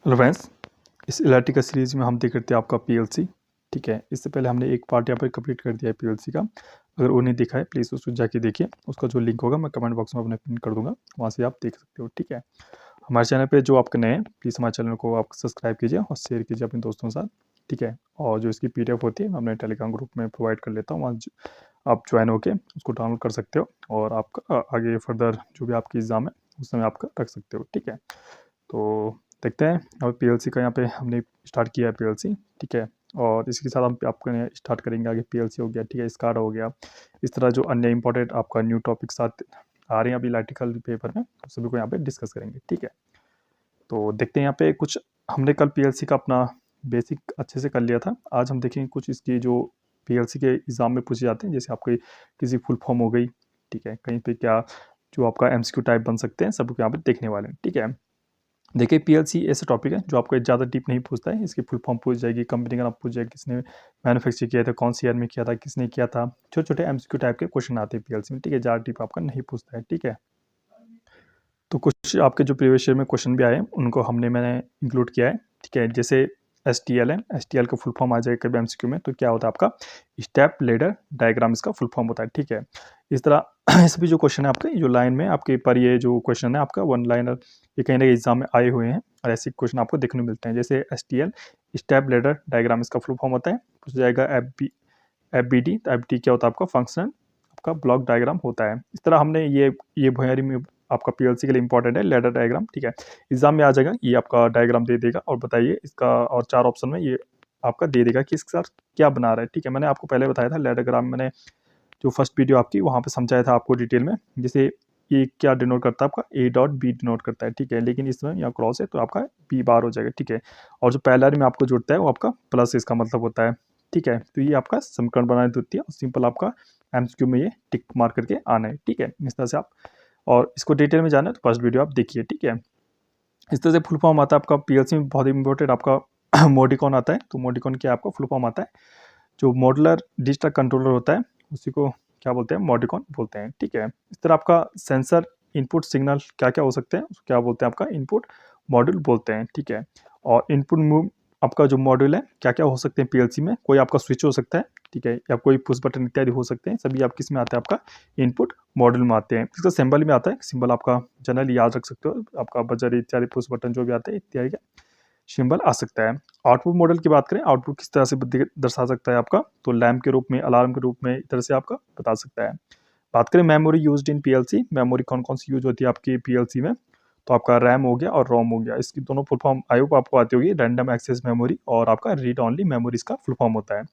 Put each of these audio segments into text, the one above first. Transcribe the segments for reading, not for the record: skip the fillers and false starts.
Hello friends, इस electrical series में हम देख रहे थे आपका पीएलसी। ठीक है, इससे पहले हमने एक पार्ट यहाँ पर कंप्लीट कर दिया है पीएलसी का। अगर वो नहीं देखा है प्लीज़ उसको जाके देखिए, उसका जो लिंक होगा मैं कमेंट बॉक्स में अपने पिन कर दूंगा, वहाँ से आप देख सकते हो। ठीक है, हमारे चैनल पे जो आपके नए हैं प्लीज़ हमारे चैनल को आप सब्सक्राइब कीजिए और शेयर कीजिए अपने दोस्तों के साथ। ठीक है, और जो इसकी PDF होती है मैं अपने टेलीग्राम ग्रुप में प्रोवाइड कर लेता हूँ, वहाँ आप ज्वाइन होके उसको डाउनलोड कर सकते हो और आपका आगे फर्दर जो भी आपकी एग्ज़ाम है उस समय आपका रख सकते हो। ठीक है, तो देखते हैं अब पीएलसी का यहाँ पे हमने स्टार्ट किया है पीएलसी। ठीक है, और इसी के साथ हम आपको स्टार्ट करेंगे आगे। पीएलसी हो गया, ठीक है, स्काडा हो गया, इस तरह जो अन्य इंपॉर्टेंट आपका न्यू टॉपिक साथ आ रहे हैं अभी इलेक्ट्रिकल पेपर में, तो सभी को यहाँ पे डिस्कस करेंगे। ठीक है, तो देखते हैं यहाँ पे कुछ हमने कल पीएलसी का अपना बेसिक अच्छे से कर लिया था। आज हम देखेंगे कुछ इसकी जो पीएलसी के एग्ज़ाम में पूछे जाते हैं, जैसे आपकी किसी फुल फॉर्म हो गई, ठीक है, कहीं पे क्या जो आपका एमसीक्यू टाइप बन सकते हैं, सबको यहाँ पे देखने वाले हैं। ठीक है, देखिए पीएलसी ऐसा टॉपिक है जो आपको ज़्यादा डीप नहीं पूछता है। इसकी फुल फॉर्म पूछ जाएगी, कंपनी का नाम पूछ जाएगी, किसने मैन्युफैक्चर किया था, कौन सी ईयर में किया था, किसने किया था, छोटे छोटे एमसीक्यू टाइप के क्वेश्चन आते हैं पीएलसी में। ठीक है, ज़्यादा डीप आपका नहीं पूछता है। ठीक है, तो कुछ आपके जो प्रीवियस ईयर में क्वेश्चन भी आए हैं उनको मैंने इंक्लूड किया है। ठीक है, जैसे STL है, STL का फुल फॉर्म आ जाएगा कभी एमसीक्यू में, तो क्या होता है आपका स्टेप लेडर डायग्राम, इसका फुल फॉर्म होता है। ठीक है, इस तरह इस भी जो क्वेश्चन है आपके जो लाइन में आपके पर ये जो क्वेश्चन है आपका वन लाइनर, ये कहीं ना कहीं एग्जाम में आए हुए हैं और ऐसे क्वेश्चन आपको देखने को मिलते हैं। जैसे STL स्टेप लेडर डायग्राम, इसका फुल फॉर्म होता है, पूछ जाएगा FBD। तो FBD क्या होता है आपका फंक्शनल आपका ब्लॉक डायग्राम होता है। इस तरह हमने ये भुयारी में आपका पीएलसी के लिए इंपॉर्टेंट है लेडर डायग्राम। ठीक है, एग्जाम में आ जाएगा, ये आपका डायग्राम दे देगा और बताइए इसका, और 4 ऑप्शन में ये आपका दे देगा कि इसके साथ क्या बना रहा है। ठीक है, मैंने आपको पहले बताया था लेडर डायग्राम, मैंने जो फर्स्ट वीडियो आपकी वहाँ पे समझाया था आपको डिटेल में। जैसे ये क्या डिनोट करता है आपका A.B डिनोट करता है। ठीक है, लेकिन इसमें यहाँ क्रॉस है तो आपका B बार हो जाएगा। ठीक है, और जो पहला में आपको जुड़ता है वो आपका प्लस इसका मतलब होता है। ठीक है, तो ये आपका समीकरण बनाने देती है और सिंपल आपका एमसीक्यू में ये टिक मार करके आना है। ठीक है, इस तरह से आप, और इसको डिटेल में जाना है तो फर्स्ट वीडियो आप देखिए। ठीक है, इस तरह से फुल फॉर्म आता है आपका पीएलसी में, बहुत इंपॉर्टेंट आपका मोडिकॉन आता है। तो मोडिकॉन क्या आपका फुल फॉर्म आता है, जो मॉडुलर डिजिटल कंट्रोलर होता है उसी को क्या बोलते हैं, मोडिकॉन बोलते हैं। ठीक है, इस तरह आपका सेंसर इनपुट सिग्नल क्या क्या हो सकते हैं उसको क्या बोलते हैं, आपका इनपुट मॉड्यूल बोलते हैं। ठीक है, और इनपुट आपका जो मॉड्यूल है क्या क्या हो सकते हैं पीएलसी में, कोई आपका स्विच हो सकता है, ठीक है, या कोई पुश बटन इत्यादि हो सकते हैं, सभी आप किस में आते हैं, आपका इनपुट मॉड्यूल में आते हैं। इसका सिंबल में आता है, सिंबल आपका जनरली याद रख सकते हो, आपका बजर इत्यादि पुश बटन जो भी आते हैं इत्यादि का सिंबल आ सकता है। आउटपुट मॉडल की बात करें, आउटपुट किस तरह से दर्शा सकता है आपका, तो लैम्प के रूप में, अलार्म के रूप में, इस तरह से आपका बता सकता है। बात करें memory used in PLC, memory कौन कौन सी यूज होती है आपकी पीएलसी में, तो आपका रैम हो गया और रोम हो गया। इसकी दोनों फुल फॉर्म आई होप आपको आती होगी, रैंडम एक्सेस मेमोरी और आपका रीड ओनली मेमोरी, इसका फुल फॉर्म होता है।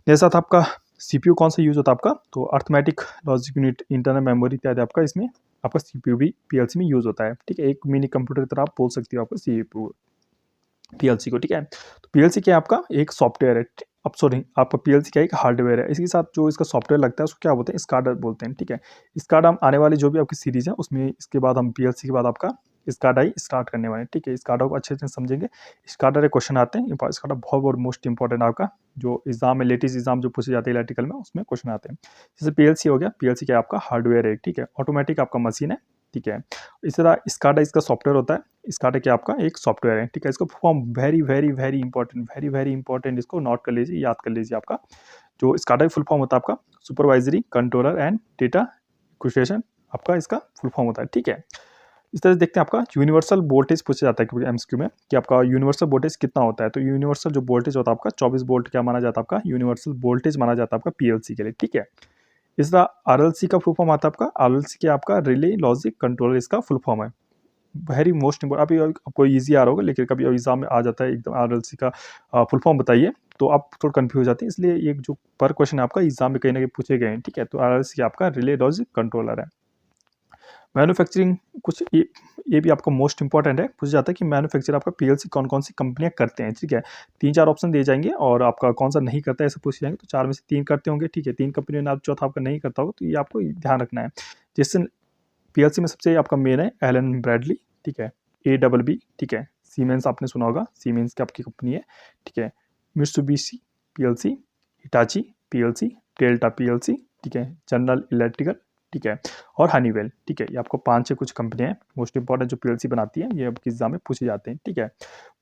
जैसा था आपका सीपीयू कौन सा यूज होता है आपका, तो arithmetic logic unit, internal memory इत्यादि आपका इसमें आपका सीपीयू भी पीएलसी में यूज होता है। ठीक है, एक मिनी कंप्यूटर की तरह आप बोल सकते हो आपका सीपीयू पीएलसी को। ठीक है, तो पीएलसी क्या है आपका एक सॉफ्टवेयर है। अब सॉरी, आपका पीएलसी क्या एक हार्डवेयर है, इसके साथ जो इसका सॉफ्टवेयर लगता है उसको क्या बोलते हैं, स्काडा बोलते हैं। ठीक है, स्काडा हम आने वाली जो भी आपकी सीरीज है उसमें, इसके बाद हम पीएलसी के बाद आपका स्काडा ही स्टार्ट करने वाले हैं। ठीक है, स्काडा को अच्छे से समझेंगे, स्काडा के क्वेश्चन आते हैं, स्काडा बहुत बहुत मोस्ट इंपॉर्टेंट आपका जो एग्जाम में, लेटेस्ट एग्जाम जो पूछे जाते हैं इलेक्ट्रिकल में, उसमें क्वेश्चन आते हैं। जैसे पीएलसी हो गया, पीएलसी क्या आपका हार्डवेयर है। ठीक है, ऑटोमेटिक आपका मशीन है। ठीक है, इस तरह स्काडा इसका सॉफ्टवेयर होता है, स्काडा क्या आपका एक सॉफ्टवेयर है। ठीक है, इसको form very very very important, very very important, इसको नोट कर लीजिए, याद कर लीजिए। आपका जो स्काडा फुल फॉर्म होता है आपका supervisory controller and data equation, आपका इसका फुल फॉर्म होता है। ठीक है, इस तरह से देखते हैं आपका यूनिवर्सल वोल्टेज पूछा जाता है क्योंकि एमसीक्यू में कि आपका यूनिवर्सल वोल्टेज कितना होता है, तो यूनिवर्सल जो वोल्टेज होता है आपका 24 वोल्ट क्या माना जाता है, आपका यूनिवर्सल वोल्टेज माना जाता है आपका पीएलसी के लिए। ठीक है, इस तरह आरएलसी का फुल फॉर्म आता है आपका, आरएलसी क्या आपका रिले लॉजिक कंट्रोलर, इसका फुल फॉर्म है। वेरी मोस्ट इंपॉर्टेंट, अभी आपको ईजी आ रहा होगा लेकिन कभी एग्जाम में आ जाता है एकदम आरएलसी का फुल फॉर्म बताइए, तो आप थोड़ा कंफ्यूज जाते हैं, इसलिए ये जो पर क्वेश्चन है आपका एग्जाम में कहीं ना कहीं पूछे गए हैं। ठीक है, तो आरएलसी आपका रिले लॉजिक कंट्रोलर है। मैन्युफैक्चरिंग कुछ ये भी आपका मोस्ट इंपॉर्टेंट है, पूछा जाता है कि मैन्युफैक्चर आपका पीएलसी कौन कौन सी कंपनियां करते हैं। ठीक है, 3-4 ऑप्शन दिए जाएंगे और आपका कौन सा नहीं करता है ऐसा पूछ जाएंगे, तो 4 में से 3 करते होंगे। ठीक है, 3 कंपनियों ने आप चौथा आपका नहीं करता होगा, तो ये आपको ध्यान रखना है। जैसे पीएलसी में सबसे आपका मेन है एलन ब्रैडली। ठीक है, ABB। ठीक है, सीमेंस आपने सुना होगा, सीमेंस की आपकी कंपनी है। ठीक है, Mitsubishi PLC, Hitachi PLC, delta PLC, ठीक है, जनरल इलेक्ट्रिकल ठीक है, और हनीवेल, ठीक है। ये आपको 5 से कुछ कंपनियाँ हैं मोस्ट इंपॉर्टेंट जो पीएलसी बनाती हैं, ये आपके एग्जाम में पूछे जाते हैं, ठीक है।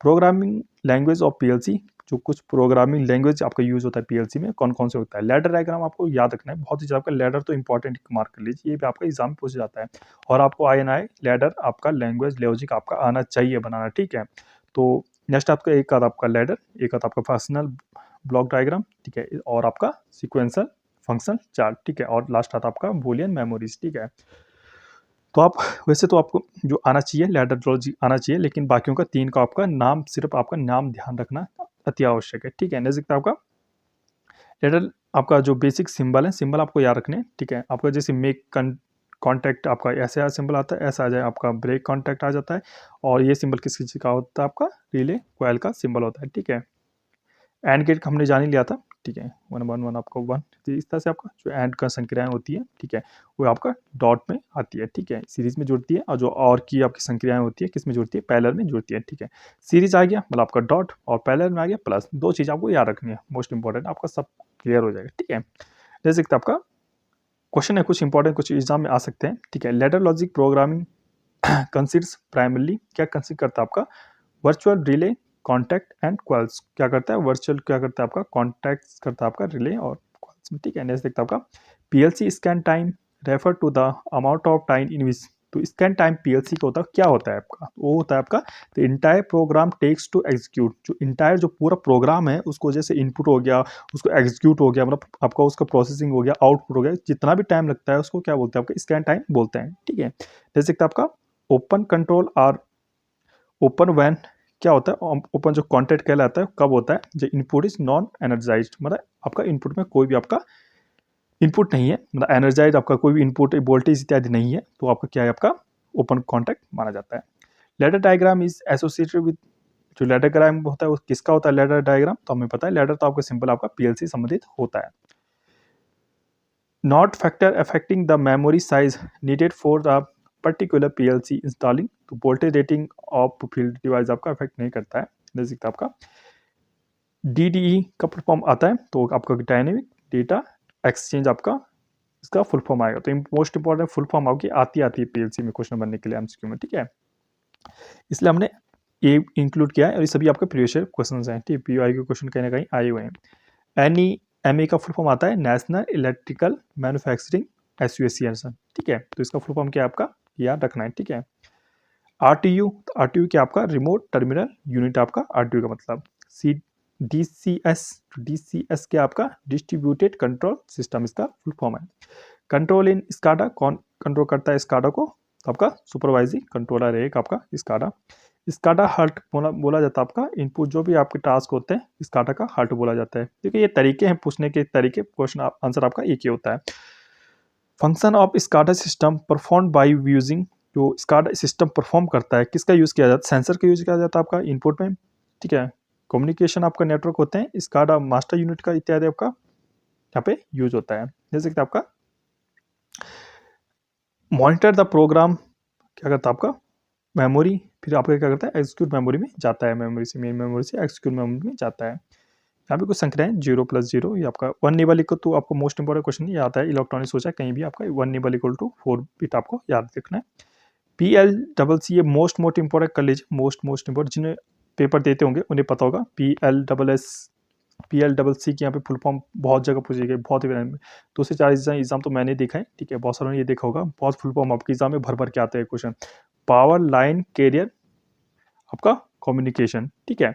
प्रोग्रामिंग लैंग्वेज ऑफ पीएलसी, जो कुछ प्रोग्रामिंग लैंग्वेज आपका यूज होता है पीएलसी में, कौन कौन से होता है। लैडर डायग्राम आपको याद रखना है, बहुत ही ज़्यादा। आपका लैडर तो इंपॉर्टेंट मार्क कर लीजिए, ये भी आपका एग्जाम में पूछा जाता है। और आपको आईएनआई लैडर आपका लैंग्वेज लॉजिक आपका आना चाहिए बनाना, ठीक है। तो नेक्स्ट आपका एक आध आपका लैडर, एक आध आपका फंक्शनल ब्लॉक डायग्राम, ठीक है, और आपका सिक्वेंसल फंक्शनल चार्ट, ठीक है, और लास्ट आता आपका बूलियन मेमोरीज, ठीक है। तो आप वैसे तो आपको जो आना चाहिए लैडर लॉजिक आना चाहिए, लेकिन बाकियों का 3 का आपका नाम, सिर्फ आपका नाम ध्यान रखना अति आवश्यक है, ठीक है। नेक्स्ट आपका लैडर, आपका जो बेसिक सिंबल है, सिंबल आपको याद रखने, ठीक है। आपका जैसे मेक कॉन्टैक्ट आपका ऐसे सिंबल आता है, ऐसा आ जाए आपका ब्रेक कॉन्टैक्ट आ जाता है। और ये सिंबल किस किस का होता है, आपका रिले कोयल का सिंबल होता है, ठीक है। एंड गेट हमने जान ही लिया था, ठीक है। 1 1 1 आपका 1, तो इस तरह से आपका जो एंड का संक्रियाएं होती है, ठीक है, वो आपका डॉट में आती है, ठीक है, सीरीज में जुड़ती है। और जो और की आपकी संक्रियाएं होती है किस में जुड़ती है, पैरेलल में जुड़ती है, ठीक है। सीरीज आ गया मतलब आपका डॉट, और पैरेलल में आ गया प्लस, 2 चीज़ आपको याद रखनी है, मोस्ट इंपॉर्टेंट, आपका सब क्लियर हो जाएगा, ठीक है। जैसे कि आपका क्वेश्चन है कुछ इंपॉर्टेंट, कुछ एग्जाम में आ सकते हैं, ठीक है। Ladder logic programming considers primarily, क्या कंसिडर करता है आपका, वर्चुअल रिले कॉन्टैक्ट एंड क्वेल्स, क्या करता है वर्चुअल, क्या करता है आपका कॉन्टैक्ट करता है आपका रिले और क्वेल्स में, ठीक है। नेक्स्ट देखता है आपका PLC scan time refer to the amount of time in which, तो स्कैन टाइम पीएलसी का होता है, क्या होता है आपका, वो होता है आपका the entire program takes to execute, जो इंटायर जो पूरा प्रोग्राम है उसको जैसे इनपुट हो गया, उसको एग्जीक्यूट हो गया, मतलब आपका उसका प्रोसेसिंग हो गया, आउटपुट हो गया, जितना भी टाइम लगता है उसको क्या बोलते हैं आपका स्कैन टाइम बोलते हैं, ठीक है। जैसे आपका ओपन कंट्रोल और ओपन वैन, क्या होता है ओपन जो कॉन्टैक्ट कहलाता है कब होता है, जो इनपुट इज नॉन एनर्जाइज्ड, मतलब आपका इनपुट में कोई भी आपका इनपुट नहीं है, मतलब एनर्जाइज आपका कोई भी इनपुट वोल्टेज इत्यादि नहीं है, तो आपका क्या है आपका ओपन कॉन्टैक्ट माना जाता है। Ladder diagram is associated with, जो लैडर डायग्राम होता है वो किसका होता है लैडर डायग्राम, तो हमें पता है लैडर तो आपका सिंपल आपका पीएलसी संबंधित होता है। Not factor affecting the memory size needed for the particular PLC installing, तो voltage rating of field device आपका अफेक्ट नहीं करता है। जैसे आपका डीडीई का फुल फॉर्म आता है, तो आपका डायनेमिक डेटा एक्सचेंज आपका इसका फुल फॉर्म आएगा। तो मोस्ट इंपॉर्टेंट फुल फॉर्म आपकी आती है पीएलसी में क्वेश्चन बनने के लिए एमसीक्यू में, ठीक है। इसलिए हमने ये इंक्लूड किया है, और ये सभी आपके प्रीवियस क्वेश्चन हैं, ठीक है, पीओआई के क्वेश्चन कहीं ना कहीं आए हुए हैं। एनईएमए का फुल फॉर्म आता है नेशनल इलेक्ट्रिकल मैन्युफैक्चरिंग एसोसिएशन, ठीक है। तो इसका फुल फॉर्म क्या है आपका याद रखना है, ठीक है। आरटीयू, तो आरटीयू क्या आपका रिमोट टर्मिनल यूनिट, आपका आरटीयू का मतलब। सी डीसीएस, डीसीएस क्या आपका डिस्ट्रीब्यूटेड कंट्रोल सिस्टम, इसका फुल फॉर्म है। कंट्रोल इन स्काडा, कौन कंट्रोल करता है स्काडा को, तो आपका सुपरवाइजिंग कंट्रोलर है एक आपका स्काडा। स्काडा हर्ट बोला जाता है आपका इनपुट जो भी आपके टास्क होते हैं स्काडा का हर्ट बोला जाता है। देखिए ये तरीके हैं पूछने के तरीके, क्वेश्चन आंसर आपका एक ही होता है। Function of SCADA system perform by using, जो स्काडा सिस्टम परफॉर्म करता है किसका यूज किया जाता है, सेंसर का यूज किया जाता है आपका इनपुट में, ठीक है। कम्युनिकेशन आपका नेटवर्क होते हैं स्काडा मास्टर यूनिट का इत्यादि आपका यहाँ पे यूज होता है। जैसे कि आपका मॉनिटर द प्रोग्राम, क्या करता है आपका मेमोरी, फिर आपका क्या करता है एक्सिक्यूट मेमोरी में जाता है, मेमोरी से मेन मेमोरी से एक्सिक्यूट मेमोरी में जाता है। यहाँ पे कुछ संख्याएं 0 + 0, ये आपका 1 निबल इक्वल टू, आपको मोस्ट इंपॉर्टेंट क्वेश्चन ये आता है इलेक्ट्रॉनिक्स सोचा कहीं भी आपका 1 निबल इक्वल टू 4 बिट आपको याद रखना है। PLCC ये मोस्ट इंपॉर्टेंट कर लीजिए, मोस्ट इंपॉर्टेंट, जिन्हें पेपर देते होंगे उन्हें पता होगा। PLCC की यहाँ पे फुल फॉर्म बहुत जगह पूछी गई, बहुत ही 2 से 4 एग्जाम तो मैंने देखा है, ठीक है, बहुत सारों ने ये देखा होगा, बहुत फुल फॉर्म आपके एग्जाम में भर भर के आते हैं क्वेश्चन। पावर लाइन कैरियर आपका कम्युनिकेशन, ठीक है।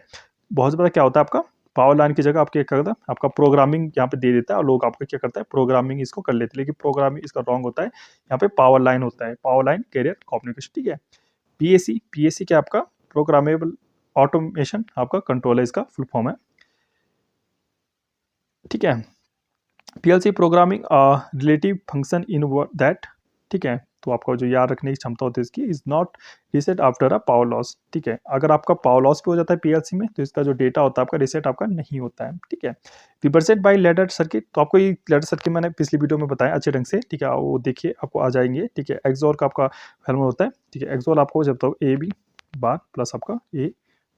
बहुत बड़ा क्या होता है आपका पावर लाइन की जगह आपके क्या करता है आपका प्रोग्रामिंग यहाँ पे दे देता है, और लोग आपका क्या करता है प्रोग्रामिंग इसको कर लेते हैं, लेकिन प्रोग्रामिंग इसका रॉन्ग होता है, यहाँ पे पावर लाइन होता है, पावर लाइन कैरियर कम्युनिकेशन, ठीक है। पीएसी क्या आपका प्रोग्रामेबल ऑटोमेशन आपका कंट्रोल है, इसका फुल फॉर्म है, ठीक है। PLC programming relative function in that, ठीक है। तो आपका जो याद रखने की क्षमता होती है इसकी is not reset after a power loss, ठीक है। अगर आपका पावर लॉस भी हो जाता है पीएलसी में तो इसका जो डेटा होता है आपका रीसेट आपका नहीं होता है, ठीक है। रिप्रेजेंट बाय लैडर सर्किट, तो आपको ये लैडर सर्किट मैंने पिछली वीडियो में बताया अच्छे ढंग से, ठीक है, वो देखिए आपको आ जाएंगे, ठीक है। एक्सोर का आपका फॉर्मूला होता है, ठीक है। एक्सोर आपको जब तक ए बी बार प्लस आपका ए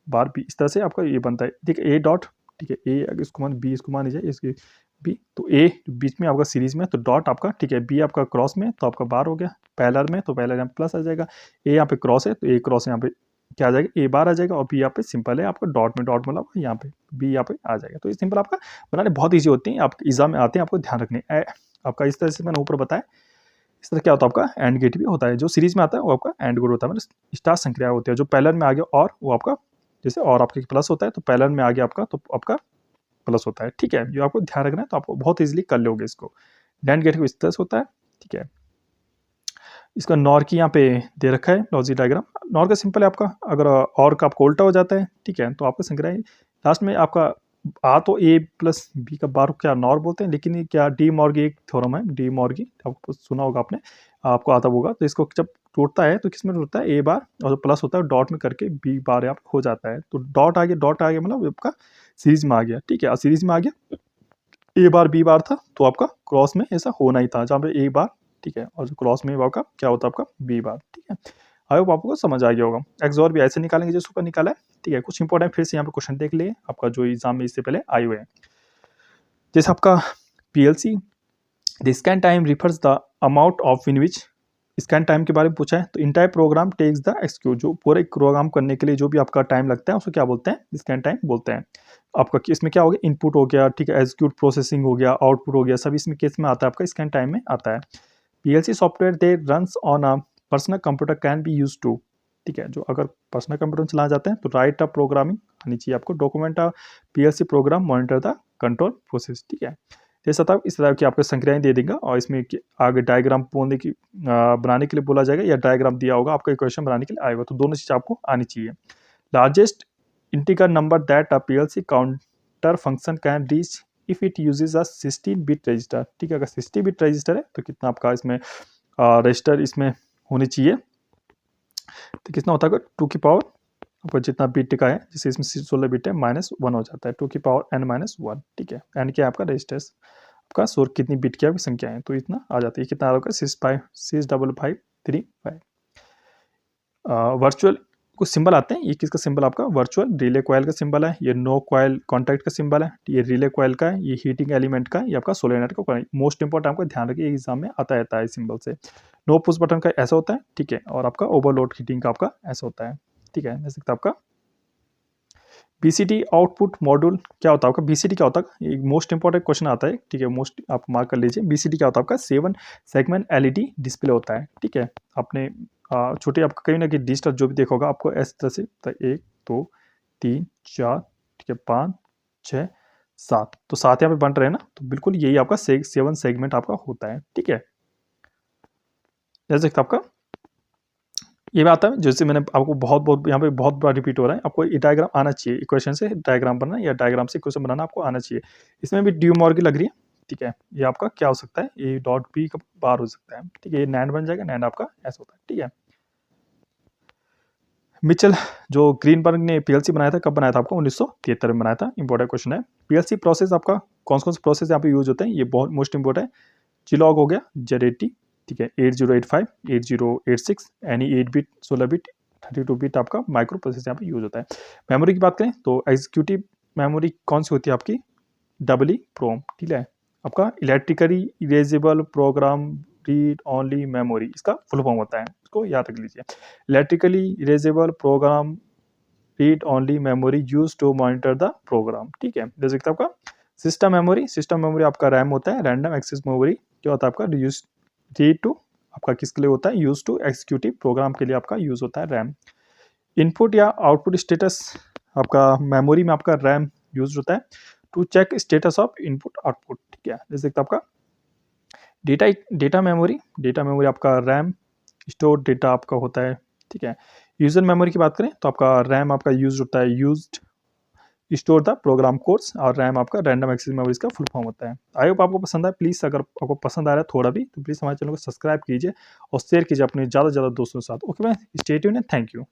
बार बी, इस तरह से आपका ये बनता है, ठीक है। ए डॉट, ठीक है, ए इसको मान बी इसको मान लीजिए, इसकी बी, तो ए बीच में आपका सीरीज में तो डॉट आपका, ठीक है, बी आपका क्रॉस में तो आपका बार हो गया, पैरेलल में तो पैरेलल यहाँ प्लस आ जाएगा, ए यहाँ पे क्रॉस है तो ए क्रॉस यहाँ पे क्या आ जाएगा, ए बार आ जाएगा, और बी यहाँ पे सिंपल है आपका डॉट में, डॉट मतलब यहाँ पे बी यहाँ पे आ जाएगा। तो ये सिंपल आपका बनाने बहुत ईजी होती है, आपके एग्जाम में आते हैं, आपको ध्यान रखने आपका इस तरह से मैंने ऊपर बताया। इस तरह क्या होता है आपका एंड गेट भी होता है, जो सीरीज में आता है वो आपका एंड गेट होता है, मतलब स्टार संक्रिया होती है। जो पैरेलल में आ गया और वो आपका जैसे और आपके प्लस होता है, तो पैरेलल में आ गया आपका तो आपका प्लस होता है, ठीक है। जो आपको ध्यान रखना है तो आपको बहुत इजीली कर लोगे इसको। डैंड गेट को इस तरह से होता है, ठीक है। इसका नॉर की यहाँ पे दे रखा है लॉजिक डायग्राम। नॉर का सिंपल है आपका, अगर और का आपको उल्टा हो जाता है, ठीक है, तो आपका संग्रह लास्ट में आपका आ तो ए प्लस बी का बार क्या नॉर बोलते हैं, लेकिन ये क्या डी मॉर्गी एक थ्योरम है, डी मॉर्गी आपको सुना होगा आपने, आपको आता होगा। तो इसको जब टूटता है तो किस में टूटता है, ए बार, और जो प्लस होता है डॉट में करके बी बार आप हो जाता है। तो डॉट आ गया, डॉट आ गया मतलब आपका सीरीज में आ गया, ठीक है। और सीरीज में आ गया ए बार बी बार था तो आपका क्रॉस में ऐसा होना ही था, जहाँ पे ए बार, ठीक है, और जो क्रॉस में आपका क्या होता है आपका बी बार, ठीक है। आई होप आपको समझ आ गया होगा। एक्सओर भी ऐसे निकालेंगे जैसे ऊपर निकाला है, ठीक है। कुछ इंपॉर्टेंट फिर से यहाँ पे क्वेश्चन देख लिए आपका जो एग्जाम में इससे पहले आए हुए हैं। जैसे आपका PLC, the scan time refers the amount of in which, scan time के बारे में पूछा है तो entire program takes the execute, जो पूरे प्रोग्राम करने के लिए जो भी आपका टाइम लगता है उसको क्या बोलते हैं, स्कैन टाइम बोलते हैं। आपका इसमें क्या हो गया, इनपुट हो गया, ठीक है, एग्जीक्यूट प्रोसेसिंग हो गया, आउटपुट हो गया, सब इसमें केस में आता है आपका स्कैन टाइम में आता है। PLC software they runs on a personal computer can be use to, ठीक है, जो अगर पर्सनल कंप्यूटर में चलाए जाते हैं तो राइट अ प्रोग्रामिंग आनी चाहिए आपको, document a PLC program, monitor the control process, ठीक है। जैसा था इस तरह की आपको संक्रियाएं दे देगा, और इसमें आगे डायग्राम बोलने की बनाने के लिए बोला जाएगा, या डायग्राम दिया होगा आपको इक्वेशन बनाने के लिए आएगा, तो दोनों चीज़ आपको आनी चाहिए। Largest integer number that a PLC counter function can reach if it uses a 16 bit register, ठीक है। अगर 60 बिट रजिस्टर है तो कितना आपका इसमें रजिस्टर इसमें होने चाहिए, तो कितना होता है 2 की पावर आपको जितना बिट का है, जैसे इसमें 16 बिट है -1 हो जाता है, 2 की पावर n-1, ठीक है। n क्या है आपका रजिस्टर्स आपका सोर कितनी बिट की आपकी संख्या है, तो इतना आ जाती है, कितना होगा 65535। वर्चुअल कुछ सिंबल आते हैं, ये किसका सिंबल आपका वर्चुअल रिले कॉइल का सिंबल है, ये नो कॉइल कॉन्टैक्ट का सिंबल है, ये रिले कॉइल का है, ये हीटिंग एलिमेंट का है, ये आपका सोलेनोइड का। मोस्ट इंपॉर्टेंट आपको ध्यान रखिए एग्जाम में आता रहता है सिंबल से। नो पुश बटन का ऐसा होता है, ठीक है, और आपका ओवरलोड हीटिंग का आपका ऐसा होता है, ठीक है। जैसे आपका बीसीडी आउटपुट मॉड्यूल क्या होता है आपका, बीसीडी क्या होता है, एक मोस्ट इंपॉर्टेंट क्वेश्चन आता है, ठीक है, मोस्ट आप मार्क कर लीजिए। बीसीडी क्या होता है आपका 7 सेगमेंट एलईडी डिस्प्ले होता है, ठीक है। आपने छोटे आपका कहीं ना कहीं डिजिटल जो भी देखा होगा आपको इस तरह से, तो 1 2 3 4, ठीक है, 5 6 7, तो 7 यहाँ पे बन रहे हैं ना, तो बिल्कुल यही आपका 7 सेगमेंट आपका होता है, ठीक है। जैसे आपका ये बात है, जैसे मैंने आपको बहुत यहाँ पे बहुत बार रिपीट हो रहा है, आपको ये डायग्राम आना चाहिए, इक्वेशन से डायग्राम बनना या डायग्राम से इक्वेशन बनाना आपको आना चाहिए। इसमें भी डी मॉर्गी लग रही है, ठीक है, ये आपका क्या हो सकता है, ए डॉट बी का बार हो सकता है, ठीक है, ये नैंड बन जाएगा, नैंड आपका ऐसा होता है, ठीक है। मिचेल जो ग्रीनबर्ग ने पीएलसी बनाया था, कब बनाया था आपको 1973 में बनाया था। इंपॉर्टेंट क्वेश्चन है। पीएलसी प्रोसेस आपका कौन कौन से प्रोसेस यहाँ पे यूज होते हैं, ये बहुत मोस्ट इंपॉर्टेंट है। चिलॉग हो गया, जेड80, ठीक है, 8085 8086, एनी 8 बिट 16 बिट 32 बिट आपका माइक्रो प्रोसेस यहाँ पे यूज होता है। मेमोरी की बात करें तो एग्जीक्यूटिव मेमोरी कौन सी होती है आपकी, डबल प्रोम, ठीक है। आपका electrically erasable program read only memory, इसका फुल फॉर्म होता है, इसको याद रख लीजिए। Electrically erasable program read only memory use to monitor the program, ठीक है। जैसे कि आपका सिस्टम मेमोरी आपका रैम होता है, रैंडम एक्सेस मेमोरी क्या होता है आपका यूज रीड टू, आपका किसके लिए होता है, यूज टू एग्जीक्यूटिव प्रोग्राम के लिए आपका यूज होता है रैम। इनपुट या आउटपुट स्टेटस आपका मेमोरी में आपका रैम यूज होता है to check status of input output, ठीक है। जैसे आपका डेटा मेमोरी आपका रैम स्टोर डेटा आपका होता है, ठीक है। यूजर मेमोरी की बात करें तो आपका रैम आपका यूज होता है used store the program codes, और रैम आपका रैंडम एक्सेस मेमोरी का फुल फॉर्म होता है। आई होप आपको पसंद आए, प्लीज़ अगर आपको पसंद आ रहा है थोड़ा भी तो प्लीज़ हमारे चैनल को सब्सक्राइब कीजिए और शेयर कीजिए अपने ज़्यादा से ज़्यादा दोस्तों के साथ। Okay ma'am, stay tuned and thank you.